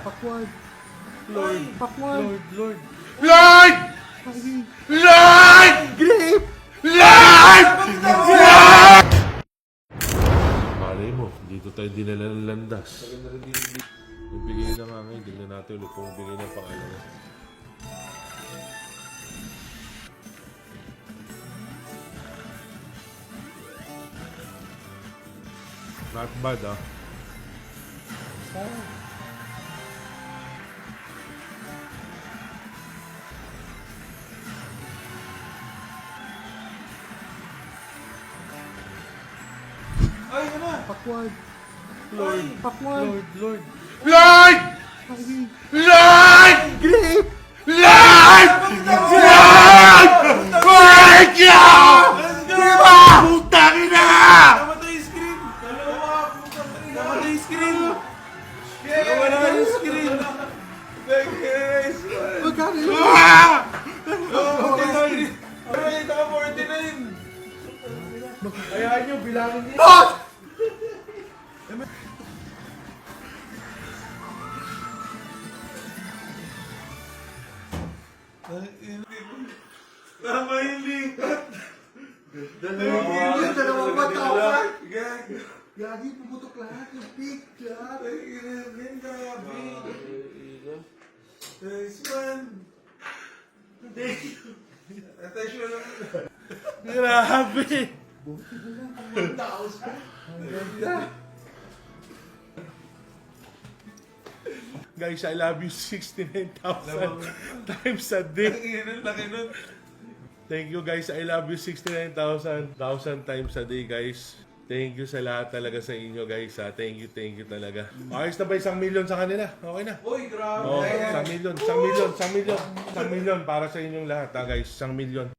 Pakward. Lord. Pakward. Lord. Lord! Lord! Grape! Lord! Lord! Malay mo, dito tayo dinala ng landas. Nagbigay na nga ngayon, tingnan natin ulit kung bigay ng pangalan niya. Not bad ah. Ay, ano? Pakward. Lord! Pakward. Lord! Lord! Lord! Grape! Lord! Lord! Lord! Diba? Putang ina! Namatay yung screen! Dalawa! Namatay yung screen! Nawala yung screen! Guys! Magkano yun? Ah! Namatay yung screen! Ay, naka 49! Hayaan nyo, bilangin niyo. Tama yung lipat! Dalawang mata. Gag! Gagi, pumutok lahat. Yung pick. Lahat. Ay, ganyan grabe! Nice man! Thank you! Attention lang! Grabe! Buti mo lang. Ang taos ka. Ang ganda. Guys, I love you 69,000 times a day. Ang laki nun! Thank you guys. I love you 69,000 times a day guys. Thank you sa lahat talaga sa inyo guys. Thank you talaga. Ayos na ba 1 million sa kanila? Okay na. Uy, grabe! Oh, 1 million para sa inyong lahat guys. 1 million.